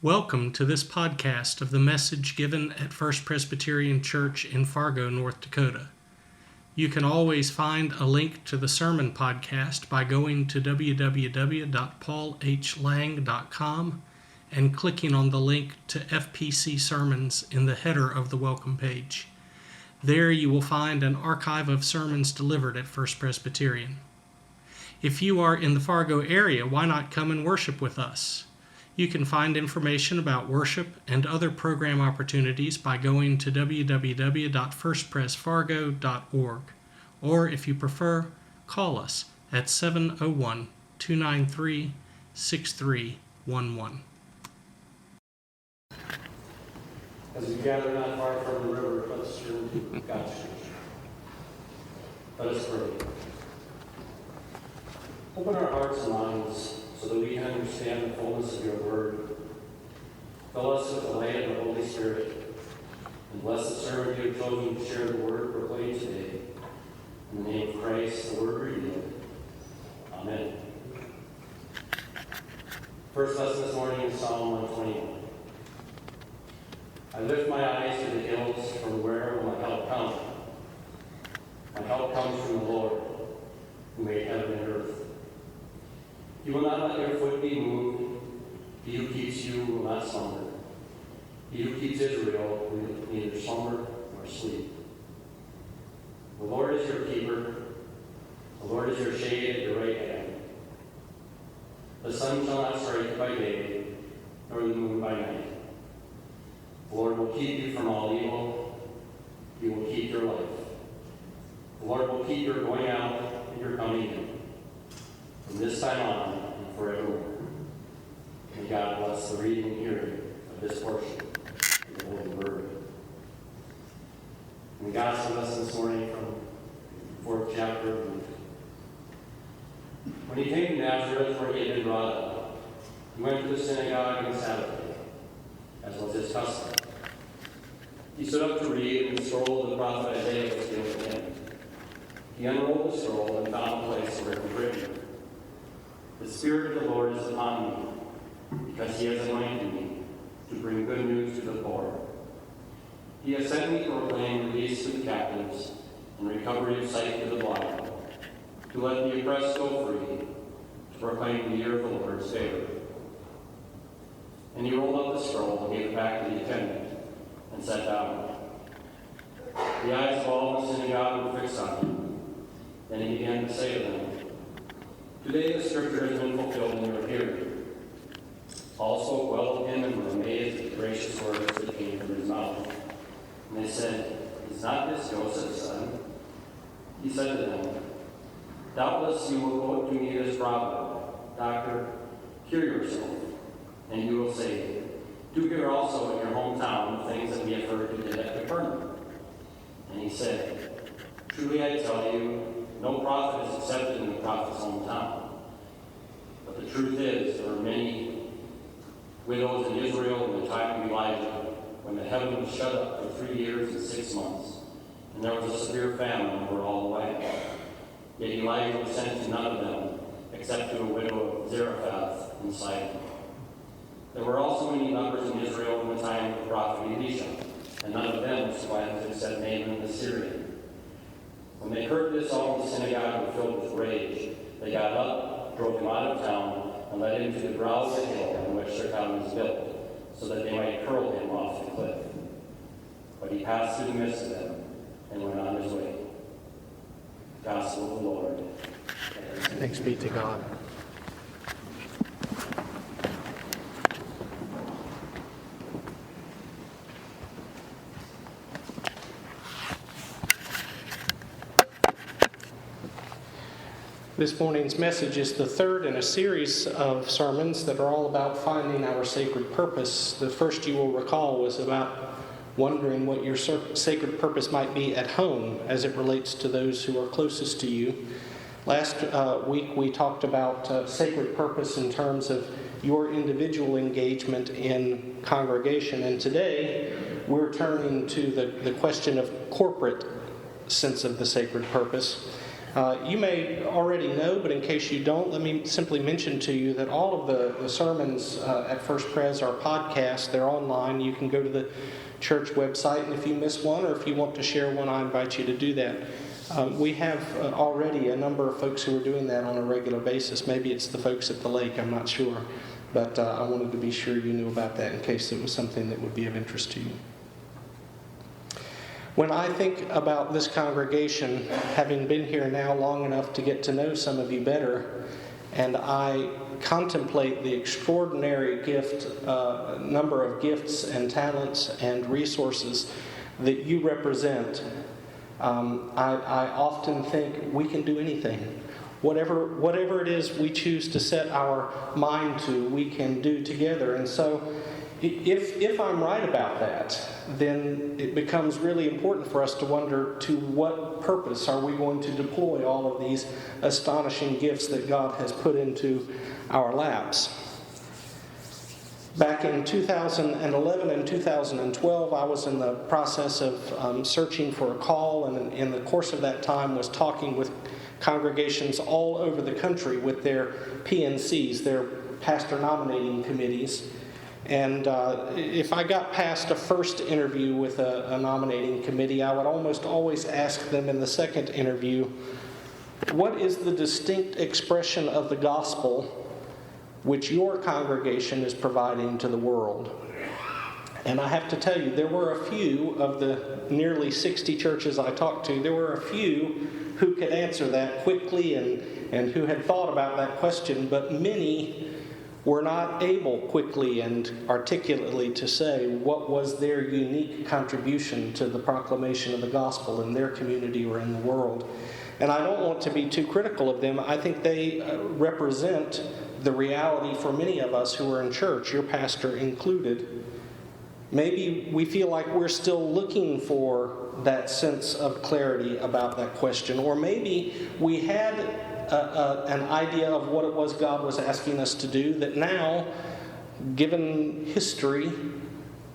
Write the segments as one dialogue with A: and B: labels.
A: Welcome to this podcast of the message given at First Presbyterian Church in Fargo, North Dakota. You can always find a link to the sermon podcast by going to www.paulhlang.com and clicking on the link to FPC Sermons in the header of the welcome page. There you will find an archive of sermons delivered at First Presbyterian. If you are in the Fargo area, why not come and worship with us? You can find information about worship and other program opportunities by going to www.firstpresfargo.org, or if you prefer, call us at 701-293-6311.
B: As we gather not far from the river, let's turn to God's Scripture. Let us pray. Open our hearts and minds so that we can understand the fullness of your word. Fill us with the light of the Holy Spirit, and bless the servant you have chosen to share the word proclaimed today. In the name of Christ, the word revealed. Amen. First lesson this morning is Psalm 121. I lift my eyes to the hills from where will my help come. My help comes from the Lord, who made heaven and earth. You will not let your foot be moved. He who keeps you will not slumber. He who keeps Israel will neither slumber nor sleep. The Lord is your keeper. The Lord is your shade at your right hand. The sun shall not strike you by day, nor the moon by night. The Lord will keep you from all evil. He will keep your life. The Lord will keep your going out and your coming in, from this time on and forevermore. May God bless the reading and hearing of this portion of the Holy Word. And the Gospel lesson this morning from the 4th chapter of Luke. When he came to Nazareth, where he had been brought up, he went to the synagogue on Sabbath day, as was his custom. He stood up to read, and the scroll of the prophet Isaiah was given to him. He unrolled the scroll and found a place where it was written, "The Spirit of the Lord is upon me, because he has anointed me to bring good news to the poor. He has sent me to proclaim release to the captives and recovery of sight to the blind, to let the oppressed go free, to proclaim the year of the Lord's favor." And he rolled up the scroll and gave it back to the attendant and sat down. The eyes of all in the synagogue were fixed on him. Then he began to say to them, "Today the scripture has been fulfilled in your hearing." All spoke well of him and were amazed at the gracious words that came from his mouth. And they said, "Is not this Joseph's son?" He said to them, "Doubtless you will quote to me this proverb, 'Doctor, cure yourself.' And you will say, 'Do here also in your hometown the things that we have heard you did at Capernaum.' And he said, 'Truly I tell you, no prophet is accepted in the prophet's hometown. But the truth is, there were many widows in Israel in the time of Elijah, when the heaven was shut up for 3 years and 6 months, and there was a severe famine over all the land. Yet Elijah was sent to none of them, except to a widow of Zarephath in Sidon. There were also many lepers in Israel in the time of the prophet Elisha, and none of them was cleansed except Naaman the Syrian. When they heard this, all in the synagogue were filled with rage. They got up, drove him out of town, and led him to the brow of the hill on which their town was built, so that they might hurl him off the cliff. But he passed through the midst of them and went on his way. Gospel of the Lord.
A: Thanks be to God. This morning's message is the third in a series of sermons that are all about finding our sacred purpose. The first, you will recall, was about wondering what your sacred purpose might be at home as it relates to those who are closest to you. Last week we talked about sacred purpose in terms of your individual engagement in congregation, and today we're turning to the question of corporate sense of the sacred purpose. You may already know, but in case you don't, let me simply mention to you that all of the sermons at First Pres are podcasts. They're online. You can go to the church website, and if you miss one or if you want to share one, I invite you to do that. We have already a number of folks who are doing that on a regular basis. Maybe it's the folks at the lake, I'm not sure. But I wanted to be sure you knew about that in case it was something that would be of interest to you. When I think about this congregation, having been here now long enough to get to know some of you better, and I contemplate the extraordinary number of gifts and talents and resources that you represent, I often think we can do anything. Whatever it is we choose to set our mind to, we can do together. And so if I'm right about that, then it becomes really important for us to wonder to what purpose are we going to deploy all of these astonishing gifts that God has put into our laps. Back in 2011 and 2012, I was in the process of searching for a call, and in the course of that time was talking with congregations all over the country with their PNCs, their pastor nominating committees. And if I got past a first interview with a nominating committee, I would almost always ask them in the second interview, what is the distinct expression of the gospel which your congregation is providing to the world? And I have to tell you, there were a few of the nearly 60 churches I talked to, there were a few who could answer that quickly and who had thought about that question, but many were not able quickly and articulately to say what was their unique contribution to the proclamation of the gospel in their community or in the world. And I don't want to be too critical of them. I think they represent the reality for many of us who are in church, your pastor included. Maybe we feel like we're still looking for that sense of clarity about that question. Or maybe we had an idea of what it was God was asking us to do that now, given history,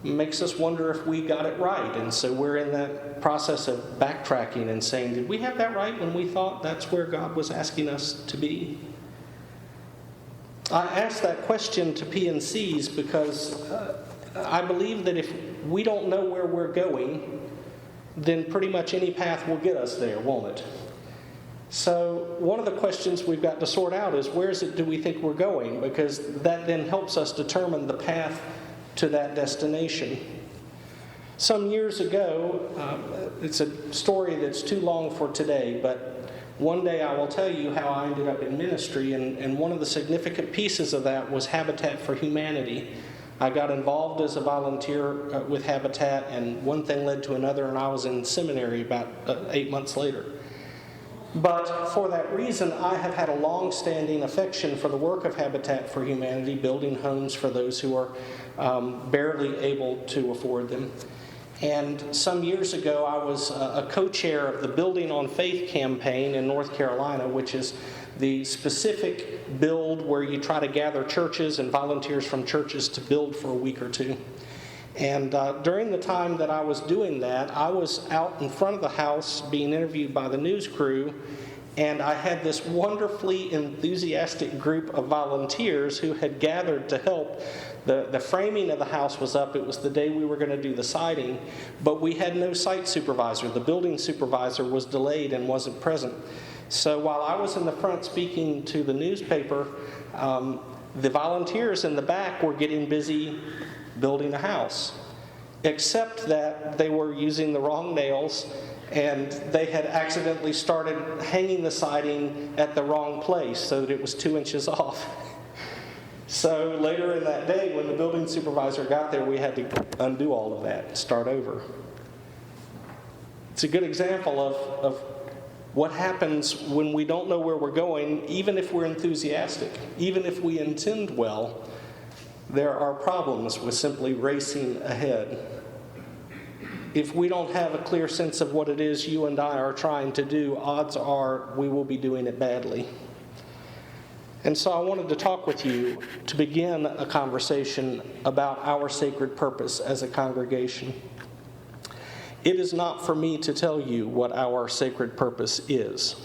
A: makes us wonder if we got it right. And so we're in that process of backtracking and saying, did we have that right when we thought that's where God was asking us to be? I asked that question to PNCs because I believe that if we don't know where we're going, then pretty much any path will get us there, won't it? So one of the questions we've got to sort out is where is it do we think we're going? Because that then helps us determine the path to that destination. Some years ago, it's a story that's too long for today, but one day I will tell you how I ended up in ministry, and one of the significant pieces of that was Habitat for Humanity. I got involved as a volunteer with Habitat, and one thing led to another, and I was in seminary about 8 months later. But for that reason, I have had a long-standing affection for the work of Habitat for Humanity, building homes for those who are barely able to afford them. And some years ago, I was a co-chair of the Building on Faith campaign in North Carolina, which is the specific build where you try to gather churches and volunteers from churches to build for a week or two. And during the time that I was doing that, I was out in front of the house being interviewed by the news crew, and I had this wonderfully enthusiastic group of volunteers who had gathered to help. The framing of the house was up. It was the day we were going to do the siding, but we had no site supervisor. The building supervisor was delayed and wasn't present. So while I was in the front speaking to the newspaper, the volunteers in the back were getting busy building a house, except that they were using the wrong nails and they had accidentally started hanging the siding at the wrong place so that it was 2 inches off. So later in that day, when the building supervisor got there, we had to undo all of that and start over. It's a good example of what happens when we don't know where we're going, even if we're enthusiastic, even if we intend well. There are problems with simply racing ahead. If we don't have a clear sense of what it is you and I are trying to do, odds are we will be doing it badly. And so I wanted to talk with you to begin a conversation about our sacred purpose as a congregation. It is not for me to tell you what our sacred purpose is.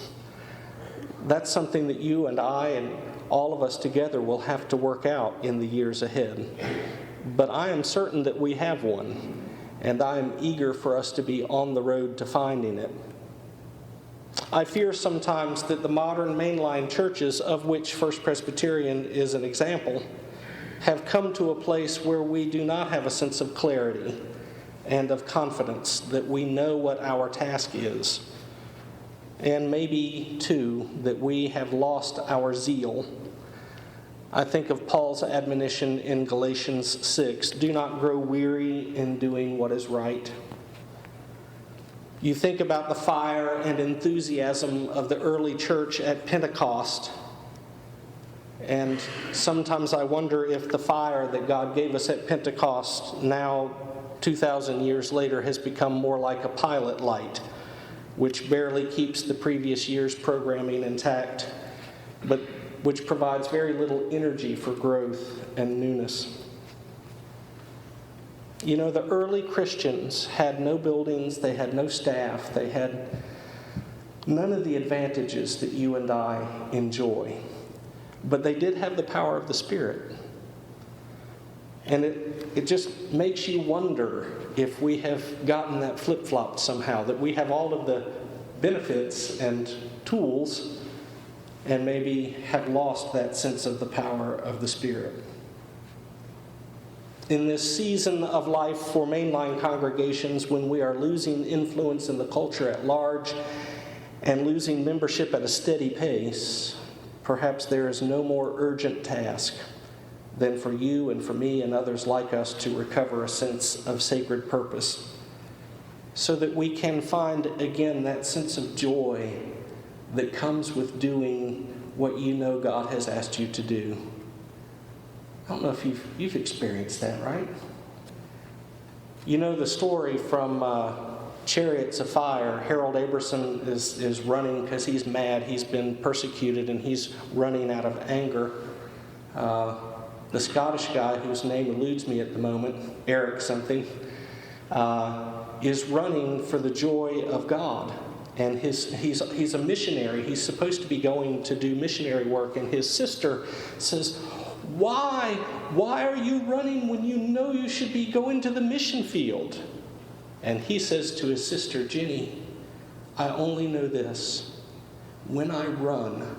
A: That's something that you and I and all of us together will have to work out in the years ahead. But I am certain that we have one, and I am eager for us to be on the road to finding it. I fear sometimes that the modern mainline churches, of which First Presbyterian is an example, have come to a place where we do not have a sense of clarity and of confidence that we know what our task is. And maybe, too, that we have lost our zeal. I think of Paul's admonition in Galatians 6, do not grow weary in doing what is right. You think about the fire and enthusiasm of the early church at Pentecost, and sometimes I wonder if the fire that God gave us at Pentecost now 2,000 years later has become more like a pilot light, which barely keeps the previous year's programming intact, but which provides very little energy for growth and newness. You know, the early Christians had no buildings, they had no staff, they had none of the advantages that you and I enjoy. But they did have the power of the Spirit. And it just makes you wonder if we have gotten that flip-flopped somehow, that we have all of the benefits and tools and maybe have lost that sense of the power of the Spirit. In this season of life for mainline congregations, when we are losing influence in the culture at large and losing membership at a steady pace, perhaps there is no more urgent task than for you and for me and others like us to recover a sense of sacred purpose, so that we can find again that sense of joy that comes with doing what you know God has asked you to do. I don't know if you've experienced that, right? You know the story from Chariots of Fire. Harold Aberson is running because he's mad. He's been persecuted and he's running out of anger. The Scottish guy, whose name eludes me at the moment, Eric something, is running for the joy of God. And he's a missionary. He's supposed to be going to do missionary work. And his sister says, Why are you running when you know you should be going to the mission field? And he says to his sister, Jenny, I only know this. When I run,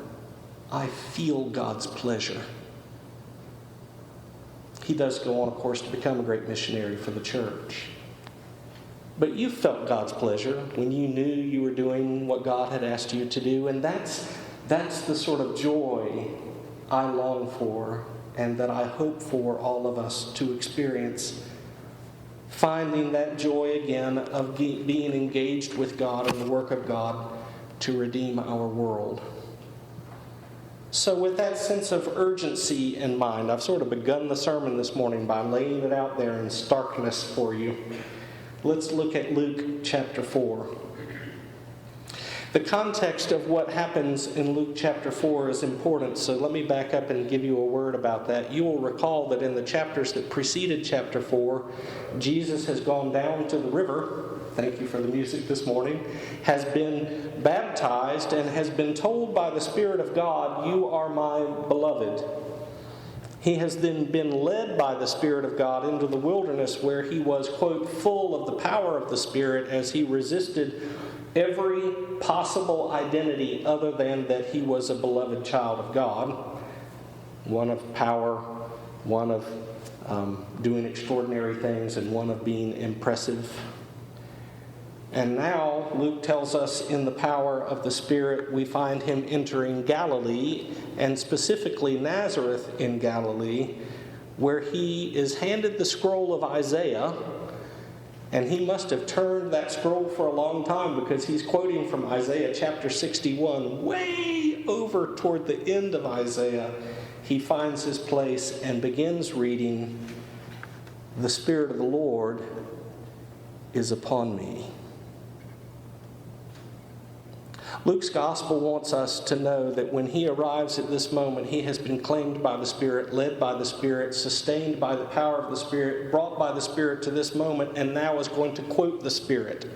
A: I feel God's pleasure. He does go on, of course, to become a great missionary for the church. But you felt God's pleasure when you knew you were doing what God had asked you to do. And that's the sort of joy I long for and that I hope for all of us to experience. Finding that joy again of being engaged with God and the work of God to redeem our world. So with that sense of urgency in mind, I've sort of begun the sermon this morning by laying it out there in starkness for you. Let's look at Luke chapter 4. The context of what happens in Luke chapter 4 is important, so let me back up and give you a word about that. You will recall that in the chapters that preceded chapter 4, Jesus has gone down to the river, thank you for the music this morning, has been baptized and has been told by the Spirit of God, you are my beloved. He has then been led by the Spirit of God into the wilderness where he was, quote, full of the power of the Spirit as he resisted every possible identity other than that he was a beloved child of God. One of power, one of doing extraordinary things, and one of being impressive. And now, Luke tells us in the power of the Spirit, we find him entering Galilee, and specifically Nazareth in Galilee, where he is handed the scroll of Isaiah. And he must have turned that scroll for a long time because he's quoting from Isaiah chapter 61. Way over toward the end of Isaiah, he finds his place and begins reading, "The Spirit of the Lord is upon me." Luke's gospel wants us to know that when he arrives at this moment, he has been claimed by the Spirit, led by the Spirit, sustained by the power of the Spirit, brought by the Spirit to this moment, and now is going to quote the Spirit.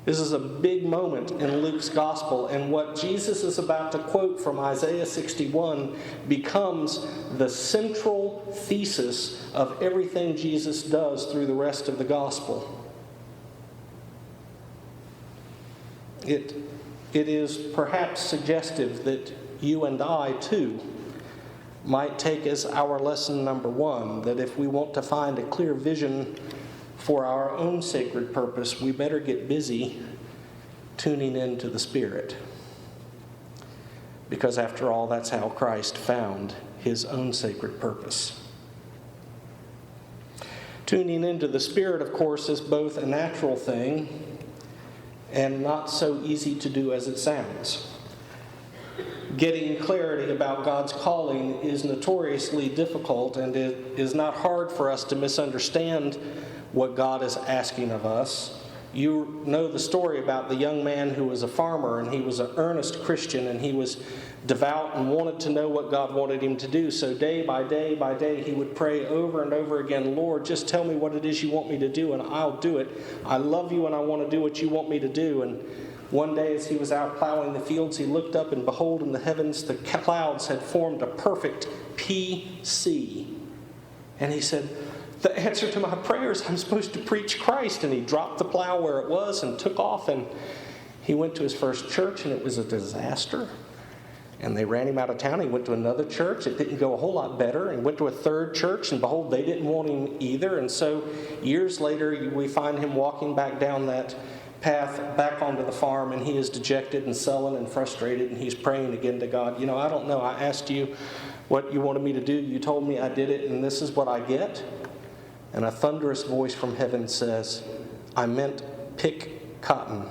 A: This is a big moment in Luke's gospel, and what Jesus is about to quote from Isaiah 61 becomes the central thesis of everything Jesus does through the rest of the gospel. It is perhaps suggestive that you and I, too, might take as our lesson number one, that if we want to find a clear vision for our own sacred purpose, we better get busy tuning into the Spirit. Because after all, that's how Christ found his own sacred purpose. Tuning into the Spirit, of course, is both a natural thing and not so easy to do as it sounds. Getting clarity about God's calling is notoriously difficult, and it is not hard for us to misunderstand what God is asking of us. You know the story about the young man who was a farmer, and he was an earnest Christian, and he was devout and wanted to know what God wanted him to do. So day by day by day, he would pray over and over again, Lord, just tell me what it is you want me to do, and I'll do it. I love you, and I want to do what you want me to do. And one day as he was out plowing the fields, he looked up, and behold, in the heavens the clouds had formed a perfect PC. And he said, the answer to my prayers, I'm supposed to preach Christ. And he dropped the plow where it was and took off, and he went to his first church, and it was a disaster. And they ran him out of town. He went to another church. It didn't go a whole lot better. And went to a third church, and behold, they didn't want him either. And so years later, we find him walking back down that path back onto the farm, and he is dejected and sullen and frustrated, and he's praying again to God. You know, I don't know. I asked you what you wanted me to do. You told me I did it, and this is what I get. And a thunderous voice from heaven says, I meant pick cotton.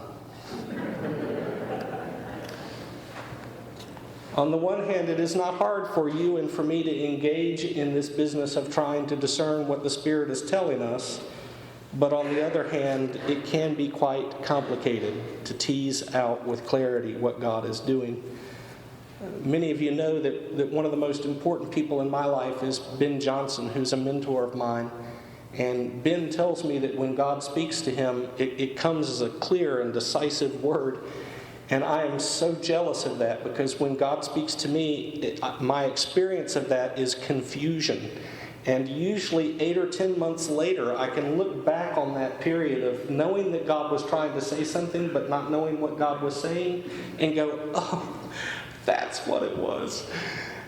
A: On the one hand, it is not hard for you and for me to engage in this business of trying to discern what the Spirit is telling us. But on the other hand, it can be quite complicated to tease out with clarity what God is doing. Many of you know that one of the most important people in my life is Ben Johnson, who's a mentor of mine. And Ben tells me that when God speaks to him, it comes as a clear and decisive word. And I am so jealous of that, because when God speaks to me, my experience of that is confusion. And usually 8 or 10 months later, I can look back on that period of knowing that God was trying to say something, but not knowing what God was saying, and go, oh, that's what it was.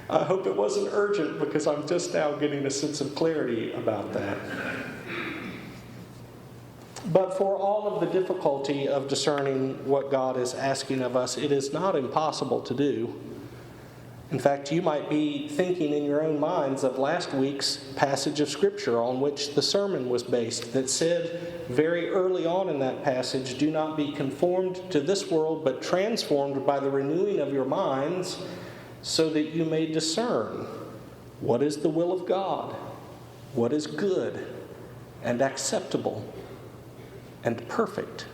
A: I hope it wasn't urgent, because I'm just now getting a sense of clarity about that. But for all of the difficulty of discerning what God is asking of us, it is not impossible to do. In fact, you might be thinking in your own minds of last week's passage of Scripture on which the sermon was based, that said very early on in that passage, do not be conformed to this world, but transformed by the renewing of your minds, so that you may discern what is the will of God, what is good and acceptable and perfect.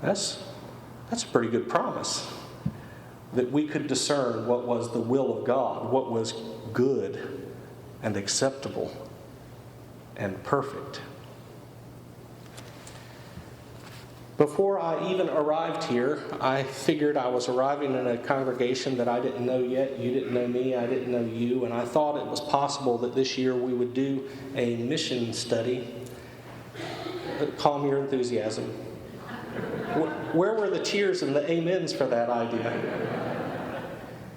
A: That's a pretty good promise, that we could discern what was the will of God, what was good and acceptable and perfect. Before I even arrived here, I figured I was arriving in a congregation that I didn't know yet. You didn't know me, I didn't know you, and I thought it was possible that this year we would do a mission study. Calm your enthusiasm. Where were the cheers and the amens for that idea?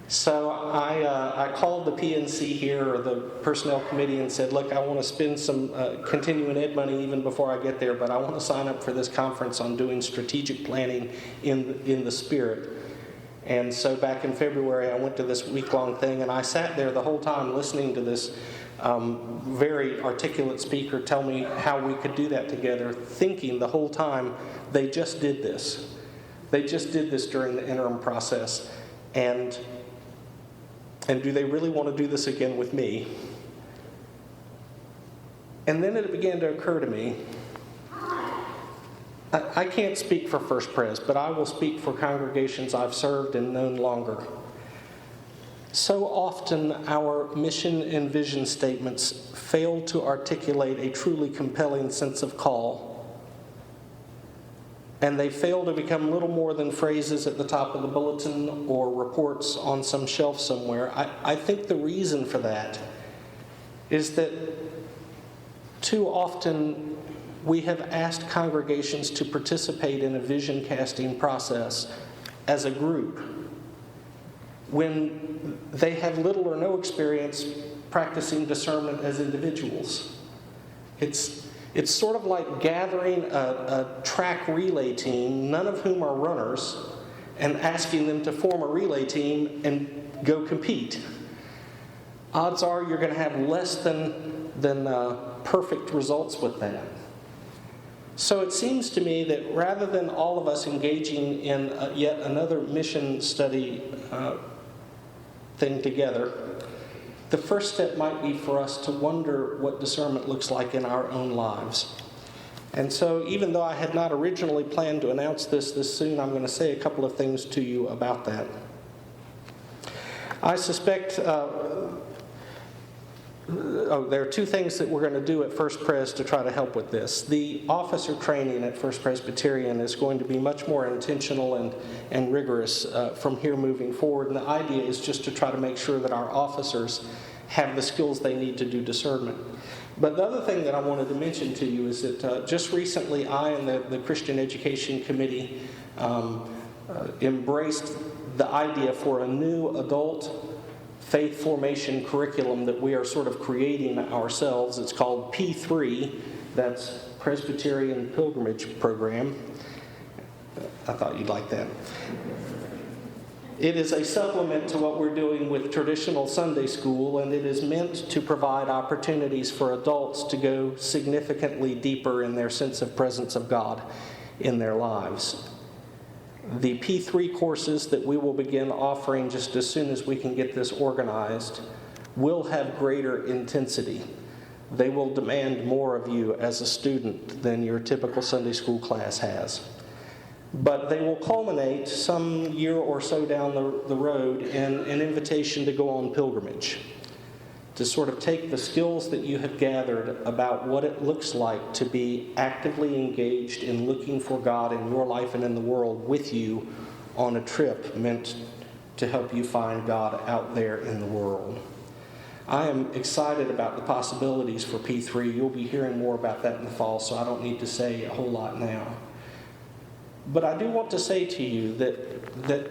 A: So I called the PNC here, or the personnel committee, and said, look, I want to spend some continuing ed money even before I get there, but I want to sign up for this conference on doing strategic planning in the Spirit. And so back in February, I went to this week-long thing, and I sat there the whole time listening to this very articulate speaker tell me how we could do that together, thinking the whole time, they just did this. They just did this during the interim process. And do they really want to do this again with me? And then it began to occur to me, I can't speak for First Pres, but I will speak for congregations I've served and known longer. So often our mission and vision statements fail to articulate a truly compelling sense of call. and they fail to become little more than phrases at the top of the bulletin or reports on some shelf somewhere. I think the reason for that is that too often we have asked congregations to participate in a vision casting process as a group when they have little or no experience practicing discernment as individuals. It's sort of like gathering a track relay team, none of whom are runners, and asking them to form a relay team and go compete. Odds are you're going to have less than perfect results with that. So it seems to me that rather than all of us engaging in yet another mission study thing together, the first step might be for us to wonder what discernment looks like in our own lives. And so even though I had not originally planned to announce this soon, I'm going to say a couple of things to you about that. I suspect there are two things that we're going to do at First Pres to try to help with this. The officer training at First Presbyterian is going to be much more intentional and rigorous from here moving forward. And the idea is just to try to make sure that our officers have the skills they need to do discernment. But the other thing that I wanted to mention to you is that just recently I and the Christian Education Committee embraced the idea for a new adult faith formation curriculum that we are sort of creating ourselves. It's called P3, that's Presbyterian Pilgrimage Program. I thought you'd like that. It is a supplement to what we're doing with traditional Sunday school, and it is meant to provide opportunities for adults to go significantly deeper in their sense of presence of God in their lives. The P3 courses that we will begin offering just as soon as we can get this organized will have greater intensity. They will demand more of you as a student than your typical Sunday school class has. But they will culminate some year or so down the road in an invitation to go on pilgrimage, to sort of take the skills that you have gathered about what it looks like to be actively engaged in looking for God in your life and in the world with you on a trip meant to help you find God out there in the world. I am excited about the possibilities for P3. You'll be hearing more about that in the fall, so I don't need to say a whole lot now. But I do want to say to you that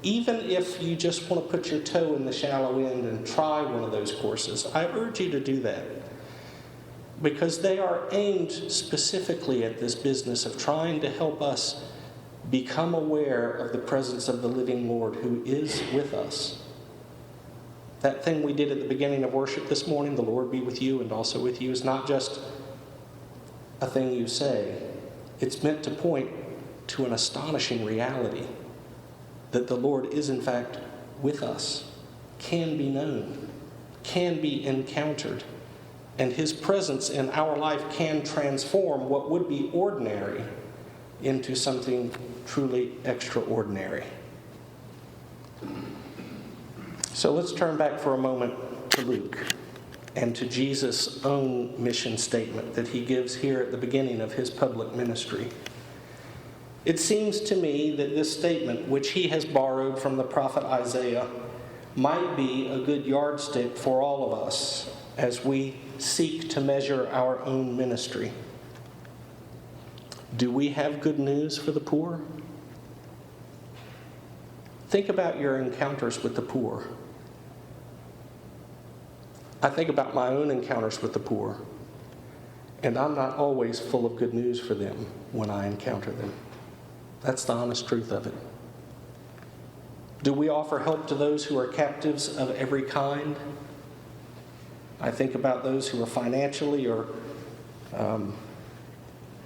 A: even if you just want to put your toe in the shallow end and try one of those courses, I urge you to do that. Because they are aimed specifically at this business of trying to help us become aware of the presence of the living Lord who is with us. That thing we did at the beginning of worship this morning, the Lord be with you and also with you, is not just a thing you say. It's meant to point to an astonishing reality that the Lord is in fact with us, can be known, can be encountered, and His presence in our life can transform what would be ordinary into something truly extraordinary. So let's turn back for a moment to Luke and to Jesus' own mission statement that He gives here at the beginning of His public ministry. It seems to me that this statement, which He has borrowed from the prophet Isaiah, might be a good yardstick for all of us as we seek to measure our own ministry. Do we have good news for the poor? Think about your encounters with the poor. I think about my own encounters with the poor, and I'm not always full of good news for them when I encounter them. That's the honest truth of it. Do we offer help to those who are captives of every kind? I think about those who are financially or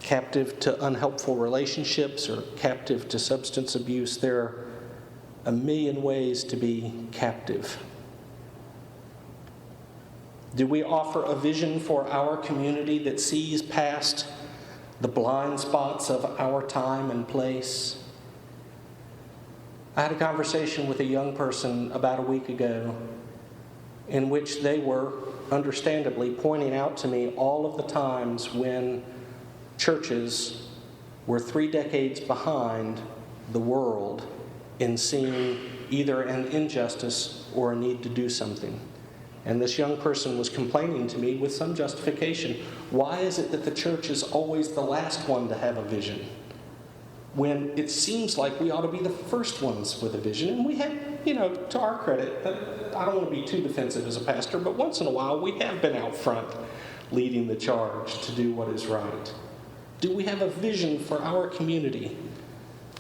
A: captive to unhelpful relationships or captive to substance abuse. There are a million ways to be captive. Do we offer a vision for our community that sees past the blind spots of our time and place? I had a conversation with a young person about a week ago in which they were understandably pointing out to me all of the times when churches We're 3 decades behind the world in seeing either an injustice or a need to do something. And this young person was complaining to me with some justification. Why is it that the church is always the last one to have a vision, when it seems like we ought to be the first ones with a vision? And we have, to our credit, I don't want to be too defensive as a pastor, but once in a while we have been out front leading the charge to do what is right. Do we have a vision for our community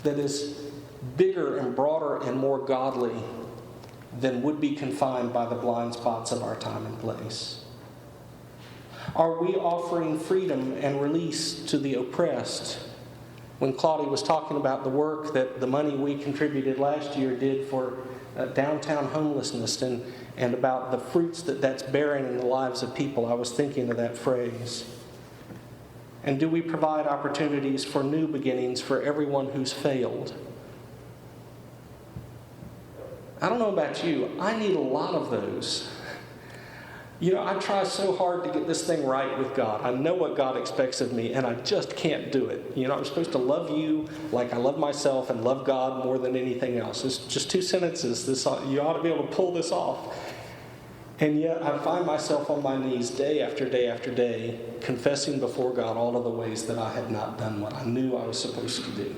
A: that is bigger and broader and more godly than would be confined by the blind spots of our time and place? Are we offering freedom and release to the oppressed? When Claudia was talking about the work that the money we contributed last year did for downtown homelessness and about the fruits that that's bearing in the lives of people, I was thinking of that phrase. And do we provide opportunities for new beginnings for everyone who's failed? I don't know about you, I need a lot of those. I try so hard to get this thing right with God. I know what God expects of me, and I just can't do it. I'm supposed to love you like I love myself and love God more than anything else. It's just 2 sentences. You ought to be able to pull this off. And yet I find myself on my knees day after day after day, confessing before God all of the ways that I had not done what I knew I was supposed to do.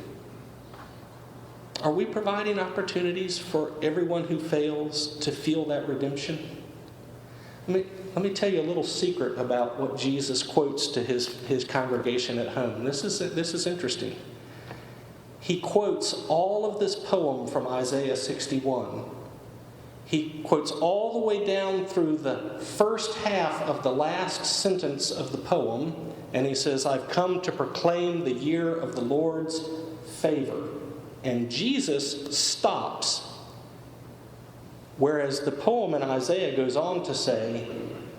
A: Are we providing opportunities for everyone who fails to feel that redemption? Let me tell you a little secret about what Jesus quotes to his congregation at home. This is interesting. He quotes all of this poem from Isaiah 61. He quotes all the way down through the first half of the last sentence of the poem, and he says, "I've come to proclaim the year of the Lord's favor." And Jesus stops. Whereas the poem in Isaiah goes on to say,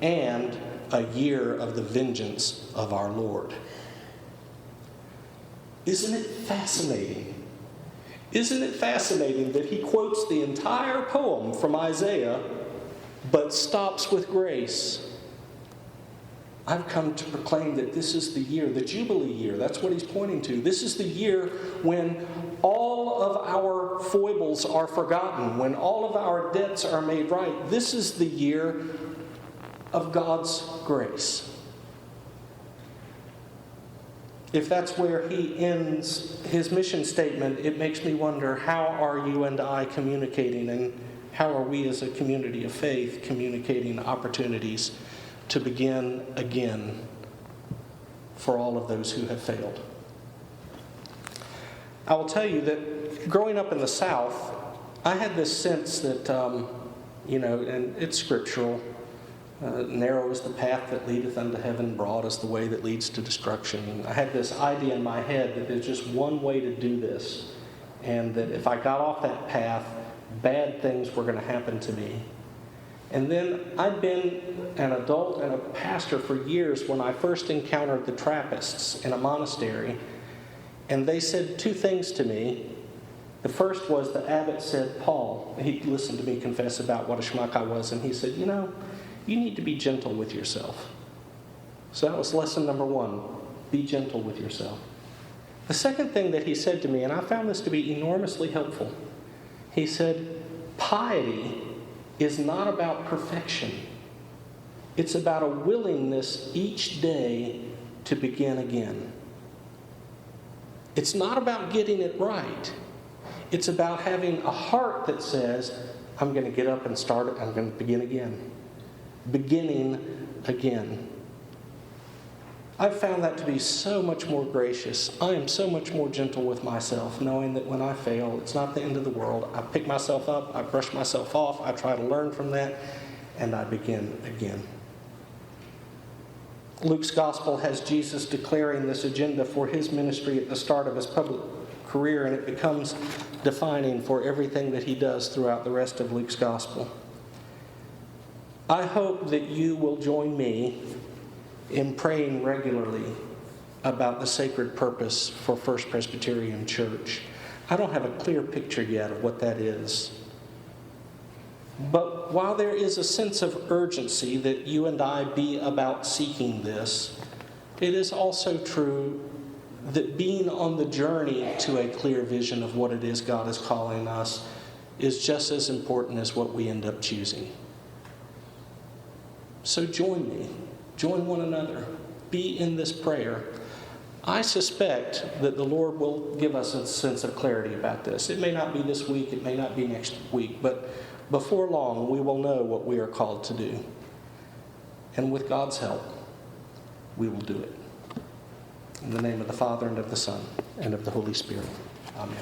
A: "and a year of the vengeance of our Lord." Isn't it fascinating? Isn't it fascinating that he quotes the entire poem from Isaiah, but stops with grace? I've come to proclaim that this is the year, the Jubilee year. That's what he's pointing to. This is the year when all of our foibles are forgotten, when all of our debts are made right. This is the year of God's grace. If that's where he ends his mission statement, it makes me wonder, how are you and I communicating, and how are we as a community of faith communicating opportunities to begin again for all of those who have failed? I will tell you that growing up in the South, I had this sense that, and it's scriptural, narrow is the path that leadeth unto heaven, broad is the way that leads to destruction. I had this idea in my head that there's just one way to do this, and that if I got off that path, bad things were going to happen to me. And then I'd been an adult and a pastor for years when I first encountered the Trappists in a monastery, and they said 2 things to me. The first was the abbot said, "Paul," he listened to me confess about what a schmuck I was, and he said, "You need to be gentle with yourself." So that was lesson number 1, be gentle with yourself. The second thing that he said to me, and I found this to be enormously helpful, he said, piety is not about perfection. It's about a willingness each day to begin again. It's not about getting it right. It's about having a heart that says, I'm going to get up and start it. I'm going to begin again. Beginning again. I've found that to be so much more gracious. I am so much more gentle with myself, knowing that when I fail, it's not the end of the world. I pick myself up, I brush myself off, I try to learn from that, and I begin again. Luke's gospel has Jesus declaring this agenda for his ministry at the start of his public career, and it becomes defining for everything that he does throughout the rest of Luke's gospel. I hope that you will join me in praying regularly about the sacred purpose for First Presbyterian Church. I don't have a clear picture yet of what that is. But while there is a sense of urgency that you and I be about seeking this, it is also true that being on the journey to a clear vision of what it is God is calling us is just as important as what we end up choosing. So join me. Join one another. Be in this prayer. I suspect that the Lord will give us a sense of clarity about this. It may not be this week, it may not be next week, but before long we will know what we are called to do. And with God's help, we will do it. In the name of the Father, and of the Son, and of the Holy Spirit. Amen.